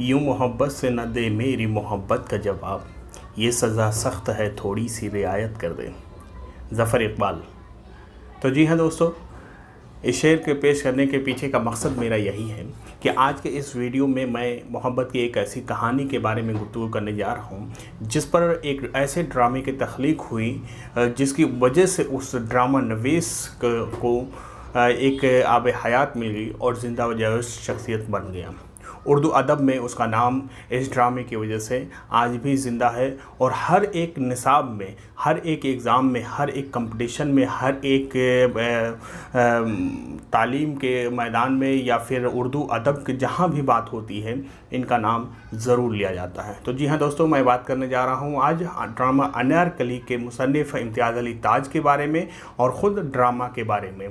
यूँ मोहब्बत से न दे मेरी मोहब्बत का जवाब, ये सज़ा सख्त है थोड़ी सी रियायत कर दे। ज़फ़र इक़बाल। तो जी हाँ दोस्तों, इस शेर के पेश करने के पीछे का मकसद मेरा यही है कि आज के इस वीडियो में मैं मोहब्बत की एक ऐसी कहानी के बारे में गुफ्तगू करने जा रहा हूँ जिस पर एक ऐसे ड्रामे की तख्लीक हुई जिसकी वजह से उस ड्रामा नवीस को एक आब हयात मिल गई और ज़िंदा व जावेद शख्सियत बन गया। उर्दू अदब में उसका नाम इस ड्रामे की वजह से आज भी ज़िंदा है और हर एक निसाब में, हर एक एग्ज़ाम में, हर एक कंपटीशन में, हर एक तालीम के मैदान में या फिर उर्दू अदब की जहाँ भी बात होती है इनका नाम ज़रूर लिया जाता है। तो जी हाँ दोस्तों, मैं बात करने जा रहा हूँ आज ड्रामा अनारकली के मुसन्निफ़ इम्तियाज़ अली ताज के बारे में और ख़ुद ड्रामा के बारे में।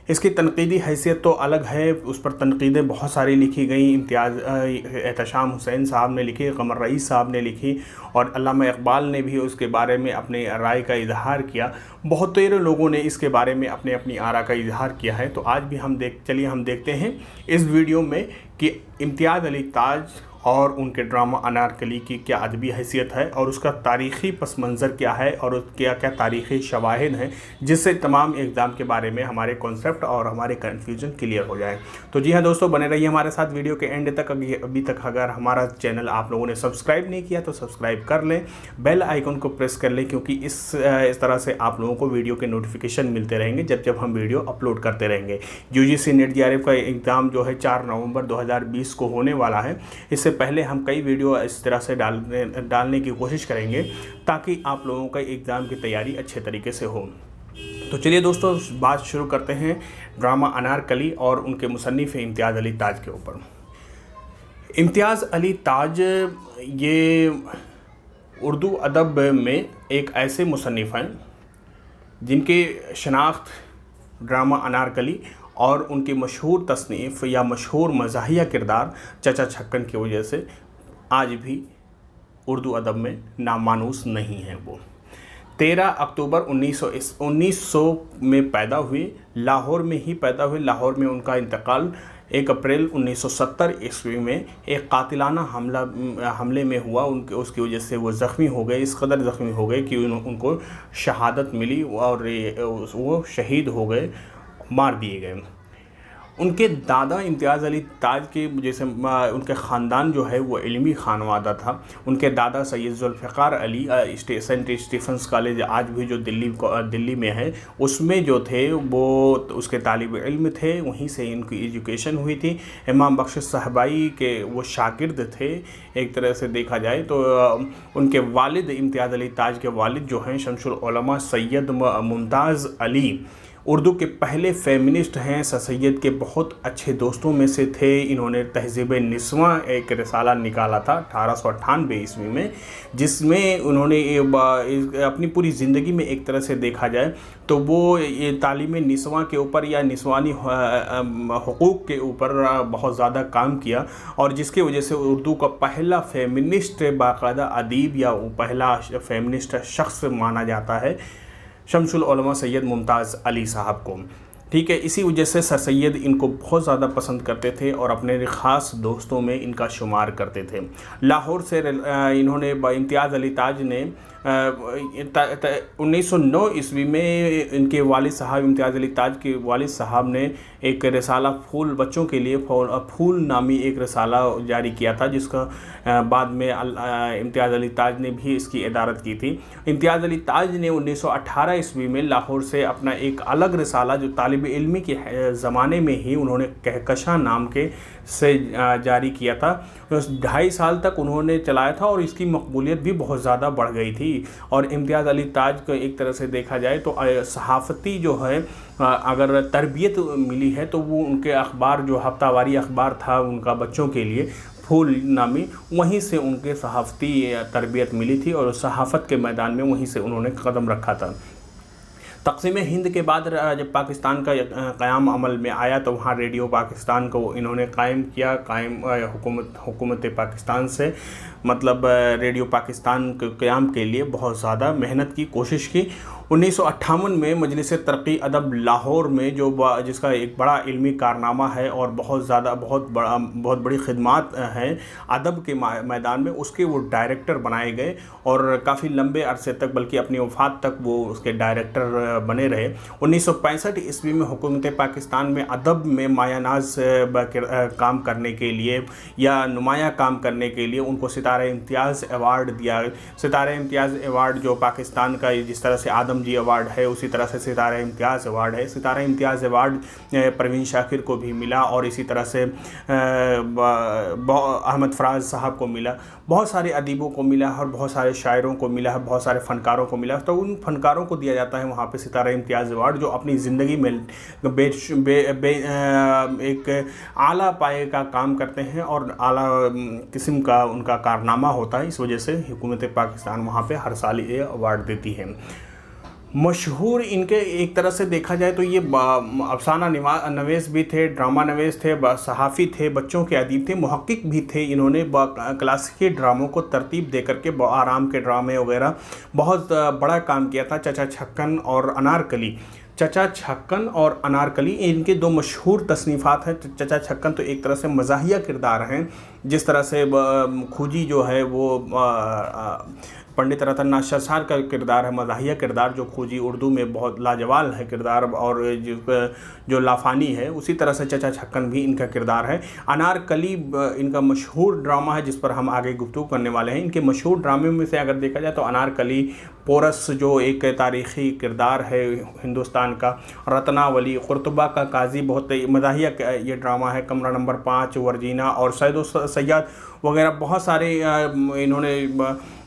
इसकी तनकीदी हैसियत तो अलग है, उस पर तनकीदें बहुत सारी लिखी गई। एहतशाम हुसैन साहब ने लिखी, कमर रईस साहब ने लिखी और अल्लामा इक़बाल ने भी उसके बारे में अपने राय का इजहार किया। बहुत तेरे लोगों ने इसके बारे में अपने अपनी आरा का इजहार किया है। तो आज भी हम देखते हैं इस वीडियो में कि इम्तियाज़ अली ताज और उनके ड्रामा अनारकली की क्या अदबी हैसियत है और उसका तारीख़ी पस मंज़र क्या है और क्या क्या तारीख़ी शवाहिद हैं जिससे तमाम एग्ज़ाम के बारे में हमारे कॉन्सेप्ट और हमारे कन्फ्यूजन क्लियर हो जाए। तो जी हाँ दोस्तों, बने रहिए हमारे साथ वीडियो के एंड तक। अभी तक अगर हमारा चैनल आप लोगों ने सब्सक्राइब नहीं किया तो सब्सक्राइब कर लें, बेल आइकन को प्रेस कर लें, क्योंकि इस तरह से आप लोगों को वीडियो के नोटिफिकेशन मिलते रहेंगे जब हम वीडियो अपलोड करते रहेंगे। UGC नेट JRF का एग्ज़ाम जो है 4 नवंबर 2020 को होने वाला है। इससे पहले हम कई वीडियो इस तरह से डालने की कोशिश करेंगे ताकि आप लोगों का एग्ज़ाम की तैयारी अच्छे तरीके से हो। तो चलिए दोस्तों, बात शुरू करते हैं ड्रामा अनारकली और उनके मुसन्निफ़ इम्तियाज़ अली ताज के ऊपर। इम्तियाज़ अली ताज ये उर्दू अदब में एक ऐसे मुसन्निफ़ हैं जिनकी शनाख्त ड्रामा अनारकली और उनकी मशहूर तसनीफ़ या मशहूर मज़ाहिया किरदार चचा छक्कन की वजह से आज भी उर्दू अदब में नामानूस नहीं है। वो 13 अक्टूबर 1900 में पैदा हुए, लाहौर में ही पैदा हुए। लाहौर में उनका इंतकाल 1 अप्रैल 1970 ईस्वी में एक कातिलाना हमले में हुआ। उसकी वजह से वो ज़ख्मी हो गए, इस कदर ज़ख्मी हो गए कि उनको शहादत मिली और वो शहीद हो गए, मार दिए गए। उनके दादा इम्तियाज़ अली ताज के जैसे उनके ख़ानदान जो है वो इल्मी खानवादा था। उनके दादा Syed Zulfiqar Ali St Stephen's College आज भी जो दिल्ली में है उसमें जो थे वो उसके तालिब इल्म थे, वहीं से इनकी एजुकेशन हुई थी। इमाम बख्श साहबाई के वो शागिर्द थे एक तरह से देखा जाए तो। उनके वालिद इम्तियाज़ अली ताज के वालिद जो हैं शमसुल उलमा सैयद मुमताज़ अली उर्दू के पहले फेमिनिस्ट हैं। सर सैयद के बहुत अच्छे दोस्तों में से थे। इन्होंने तहज़ीब निस्वां एक रिसाला निकाला था 1898 ईस्वी में, जिसमें उन्होंने अपनी पूरी ज़िंदगी में एक तरह से देखा जाए तो वो ये तालीम निस्वां के ऊपर या निस्वानी हुकूक़ के ऊपर बहुत ज़्यादा काम किया और जिसकी वजह से उर्दू का पहला फेमिनिस्ट बाकायदा अदीब या पहला फेमिनिस्ट शख्स माना जाता है शमसुल उलमा सैयद मुमताज़ अली साहब को। ठीक है, इसी वजह से सर सैयद इनको बहुत ज़्यादा पसंद करते थे और अपने ख़ास दोस्तों में इनका शुमार करते थे। लाहौर से इन्होंने इम्तियाज़ अली ताज ने 1909 ईस्वी में इनके वालिद साहब इम्तियाज़ अली ताज के वालिद साहब ने एक रिसाला फूल बच्चों के लिए फूल नामी एक रिसाला जारी किया था, जिसका बाद में इम्तियाज़ अली ताज ने भी इसकी इदारत की थी। इम्तियाज़ अली ताज ने 1918 ईस्वी में लाहौर से अपना एक अलग रिसाला जो तालिब इल्मी के ज़माने में ही उन्होंने कहकशा नाम के से जारी किया था। 2.5 साल तक उन्होंने चलाया था और इसकी मकबूलियत भी बहुत ज़्यादा बढ़ गई थी। और इम्तियाज़ अली ताज को एक तरह से देखा जाए तो सहाफ़ती जो है अगर तरबियत मिली है तो वो उनके अखबार जो हफ्तावारी अखबार था उनका बच्चों के लिए फूल नामी, वहीं से उनके सहाफ़ती तरबियत मिली थी और सहाफ़त के मैदान में वहीं से उन्होंने कदम रखा था। तक़सीम हिंद के बाद जब पाकिस्तान का क़याम अमल में आया तो वहाँ रेडियो पाकिस्तान को इन्होंने कायम किया। हुकूमत पाकिस्तान से मतलब रेडियो पाकिस्तान के क़याम के लिए बहुत ज़्यादा मेहनत की, कोशिश की 1958 में मजलिस तरक्की अदब लाहौर में जिसका एक बड़ा इल्मी कारनामा है और बहुत बड़ी खिदमात हैं अदब के मैदान में, उसके वो डायरेक्टर बनाए गए और काफ़ी लंबे अरसे तक, बल्कि अपनी वफ़ात तक वो उसके डायरेक्टर बने रहे। 1965 ईस्वी में हुकूमत पाकिस्तान में अदब में मायानाज काम करने के लिए या नुमाया काम करने के लिए उनको सितारा इम्तियाज़ अवार्ड दिया। सितारा इम्तियाज़ अवार्ड जो पाकिस्तान का जिस तरह से आदम जी अवार्ड है, उसी तरह से सितारा इम्तियाज़ अवार्ड है। सितारा इम्तियाज़ अवार्ड परवीन शाकिर को भी मिला और इसी तरह से अहमद फराज साहब को मिला, बहुत सारे अदीबों को मिला और बहुत सारे शायरों को मिला है, बहुत सारे फ़नकारों को मिला। तो उन फ़नकारों को दिया जाता है वहाँ पे सितारा इम्तियाज़ अवार्ड, जो अपनी ज़िंदगी में एक आला पाए का काम करते हैं और आला किस्म का उनका कारनामा होता है। इस वजह से हुकूमत पाकिस्तान वहाँ पे हर साल ये अवार्ड देती है। मशहूर इनके एक तरह से देखा जाए तो ये अफसाना नवेस भी थे, ड्रामा नवेस थे, सहाफ़ी थे, बच्चों के अदीब थे, मुहक्किक भी थे। इन्होंने क्लासिकी ड्रामों को तरतीब दे करके आराम के ड्रामे वगैरह बहुत बड़ा काम किया था। चचा छक्कन और अनारकली, चचा छक्कन और अनारकली इनके दो मशहूर तसनीफ़ात हैं। चचा छक्कन तो एक तरह से मज़ाहिया किरदार हैं, जिस तरह से खूजी जो है वो पंडित रतन नाथ शसार का किरदार है, मज़ाहिया किरदार, जो खूजी उर्दू में बहुत लाजवाब है किरदार और जो लाफानी है। उसी तरह से चचा छक्कन भी इनका किरदार है। अनारकली इनका मशहूर ड्रामा है जिस पर हम आगे गुफ्तगू करने वाले हैं। इनके मशहूर ड्रामे में से अगर देखा जाए तो अनारकली, पोरस जो एक तारीख़ी किरदार है हिंदुस्तान का, रत्नावली, कुर्तबा का काजी, बहुत मज़ाहिया ये ड्रामा है, कमरा नंबर 5, वर्जीना और सैयद सैयद वगैरह बहुत सारे इन्होंने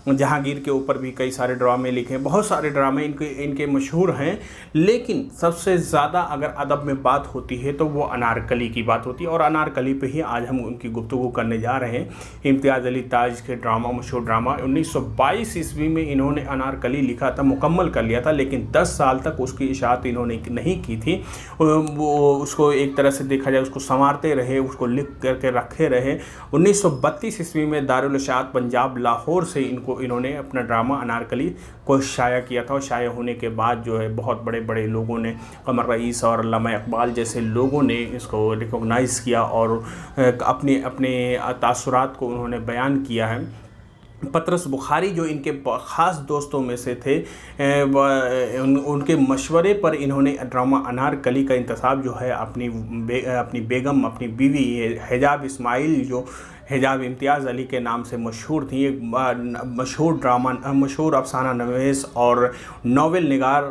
जहांगीर के ऊपर भी कई सारे ड्रामे लिखे हैं। बहुत सारे ड्रामे इनके मशहूर हैं। लेकिन सबसे ज़्यादा अगर अदब में बात होती है तो वो अनारकली की बात होती है और अनारकली पे ही आज हम उनकी गुफ्तगू करने जा रहे हैं। इम्तियाज़ अली ताज के ड्रामा, मशहूर ड्रामा 1922 ईस्वी में इन्होंने अनारकली लिखा था, मुकम्मल कर लिया था, लेकिन 10 साल तक उसकी इशाअत इन्होंने नहीं की थी। वो उसको एक तरह से देखा जाए उसको संवारते रहे, उसको लिख करके रखे रहे। 1932 ईस्वी में दारुल इशाअत पंजाब लाहौर से इन्होंने अपना ड्रामा अनारकली को शाया किया था और शाया होने के बाद जो है बहुत बड़े बड़े लोगों ने, कमर रईस और अल्लामा इकबाल जैसे लोगों ने इसको रिकॉग्नाइज़ किया और अपने अपने तासुरात को उन्होंने बयान किया है। पतरस बुखारी जो इनके ख़ास दोस्तों में से थे, उनके मशवरे पर इन्होंने ड्रामा अनारकली का इंतखाब जो है अपनी बेगम, अपनी बीवी हिजाब इस्माइल, जो हिजाब इम्तियाज़ अली के नाम से मशहूर थी, एक मशहूर ड्रामा, मशहूर अफसाना नवीस और नावल निगार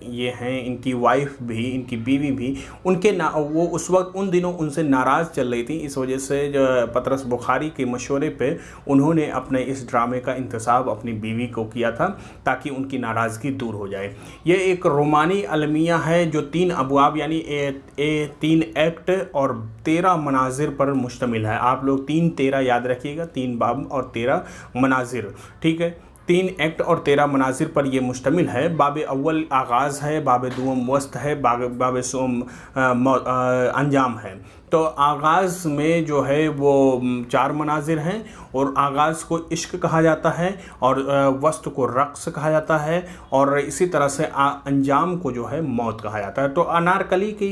ये हैं। इनकी वाइफ भी, इनकी बीवी भी, वो उस वक्त उन दिनों उनसे नाराज़ चल रही थी। इस वजह से जो पतरस बुखारी के मशवरे पे उन्होंने अपने इस ड्रामे का इंतखाब अपनी बीवी को किया था ताकि उनकी नाराज़गी दूर हो जाए। ये एक रोमानी अलमिया है जो 3 अबवाब यानी 3 एक्ट और 13 मनाजिर पर मुश्तमिल है। आप लोग 3-13 याद रखिएगा, 3 बाब और 13 मनाजिर, ठीक है। 3 एक्ट और 13 मनाजिर पर यह मुश्तमिल है। बाब अव्वल आगाज़ है, बाब दुम वस्त है, बाब सोम अंजाम है। तो आगाज़ में जो है वो 4 मनाजिर हैं और आगाज़ को इश्क कहा जाता है और वस्त को रक़्स कहा जाता है और इसी तरह से अंजाम को जो है मौत कहा जाता है। तो अनारकली की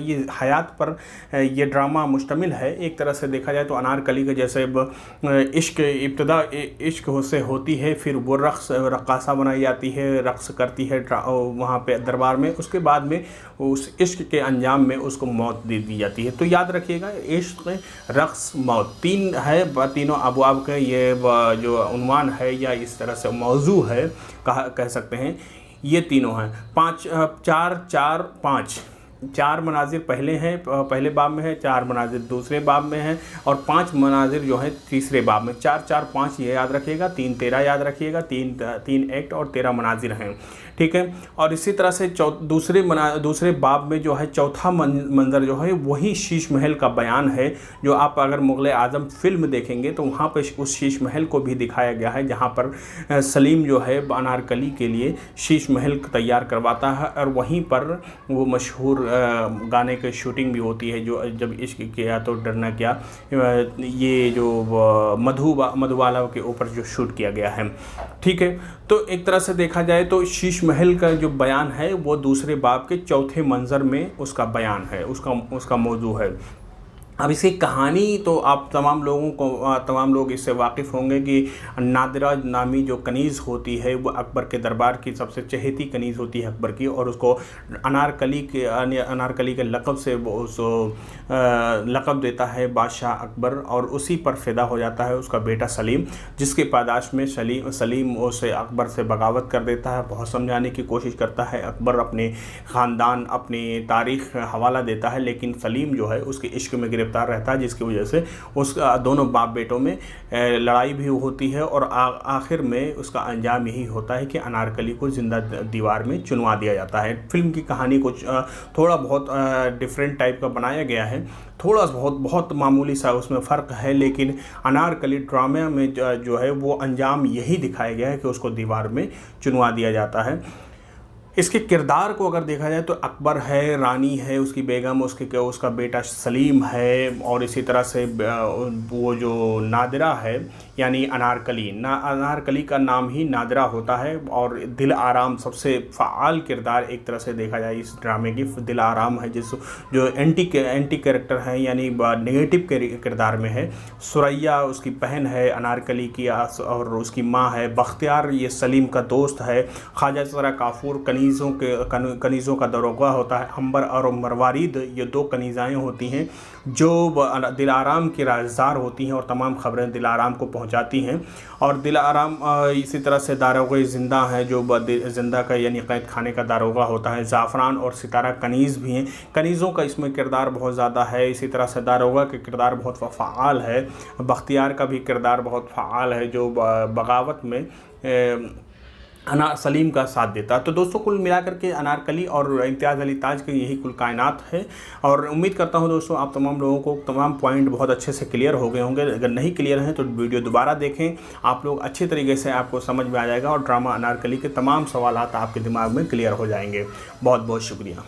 ये हयात पर ये ड्रामा मुश्तमिल है। एक तरह से देखा जाए तो अनारकली के जैसे इश्क, इब्तिदा इश्क से होती है, फिर वो रक़्क़ासा बनाई जाती है, रक़्स करती है वहाँ पे दरबार में, उसके बाद में उस इश्क के अंजाम में उसको मौत दे दी जाती है। तो याद रखिएगा, इश्क, रक़्स, मौत, 3 है, तीनों अबवाब के ये जो उन्वान है या इस तरह से मौजू है कह सकते हैं, ये तीनों हैं। 4 मनाजिर पहले हैं, पहले बाब में है, 4 मनाजिर दूसरे बाब में हैं और 5 मनाजिर जो है तीसरे बाब में। 4-4-5 ये याद रखिएगा, 3-13 याद रखिएगा, 3 एक्ट और 13 मनाजिर हैं, ठीक है। और इसी तरह से दूसरे बाब में जो है चौथा मंजर जो है वही शीश महल का बयान है, जो आप अगर मुग़ल आज़म फ़िल्म देखेंगे तो वहाँ पर उस शीश महल को भी दिखाया गया है, जहाँ पर सलीम जो है अनारकली के लिए शीश महल तैयार करवाता है और वहीं पर वो मशहूर गाने की शूटिंग भी होती है, जो जब इश्क किया तो डरना क्या, ये जो मधुबाला के ऊपर जो शूट किया गया है, ठीक है। तो एक तरह से देखा जाए तो शीश महल का जो बयान है वो दूसरे बाब के चौथे मंज़र में उसका बयान है, उसका मौजू है। अब इसकी कहानी तो आप तमाम लोग इससे वाकिफ़ होंगे कि नादिरा नामी जो कनीज़ होती है वो अकबर के दरबार की सबसे चहेती कनीज़ होती है अकबर की, और उसको अनारकली के लक़ब से वो उस लक़ब देता है बादशाह अकबर, और उसी पर फ़िदा हो जाता है उसका बेटा सलीम, जिसके पादाश में सलीम उसे अकबर से बगावत कर देता है। बहुत समझाने की कोशिश करता है अकबर, अपने ख़ानदान अपनी तारीख़ हवाला देता है, लेकिन सलीम जो है उसके इश्क में गिरफ्तार रहता है, जिसकी वजह से उस दोनों बाप बेटों में लड़ाई भी होती है, और आखिर में उसका अंजाम यही होता है कि अनारकली को ज़िंदा दीवार में चुनवा दिया जाता है। फिल्म की कहानी कुछ थोड़ा बहुत डिफरेंट टाइप का बनाया गया है, थोड़ा बहुत मामूली सा उसमें फ़र्क है, लेकिन अनारकली ड्रामे में जो है वो अंजाम यही दिखाया गया है कि उसको दीवार में चुनवा दिया जाता है। इसके किरदार को अगर देखा जाए तो अकबर है, रानी है, उसकी बेगम, उसका बेटा सलीम है, और इसी तरह से वो जो नादिरा है यानी अनारकली का नाम ही नादिरा होता है, और दिल आराम सबसे फ़ाल किरदार एक तरह से देखा जाए इस ड्रामे की दिल आराम है, जो एंटी कैरेक्टर है यानी नेगेटिव किरदार में है। सुरैया उसकी बहन है अनारकली की, और उसकी माँ है। बख्तियार ये सलीम का दोस्त है। ख्वाजा सरा काफूर कनीज़ों का दरोगा होता है। अंबर और मरवारिद ये दो कनीज़ाएँ होती हैं जो दिल आराम की राज़दार होती हैं और तमाम खबरें दिल आराम को पहुंचाती हैं। और दिल आराम इसी तरह से दारोगा ज़िंदा है जो ज़िंदा का यानी कैद खाने का दारोगा होता है। ज़ाफ़रान और सितारा कनीज़ भी हैं। कनीज़ों का इसमें किरदार बहुत ज़्यादा है। इसी तरह से दारोगा का किरदार बहुत फ़ाल है। बख्तियार का भी किरदार बहुत फ़ाल है जो बगावत में सलीम का साथ देता। तो दोस्तों कुल मिलाकर के अनारकली और इम्तियाज़ अली ताज की यही कुल कायनात है, और उम्मीद करता हूं दोस्तों आप तमाम लोगों को तमाम पॉइंट बहुत अच्छे से क्लियर हो गए होंगे। अगर नहीं क्लियर हैं तो वीडियो दोबारा देखें, आप लोग अच्छे तरीके से आपको समझ में आ जाएगा और ड्रामा अनारकली के तमाम सवालात आपके दिमाग में क्लियर हो जाएंगे। बहुत बहुत शुक्रिया।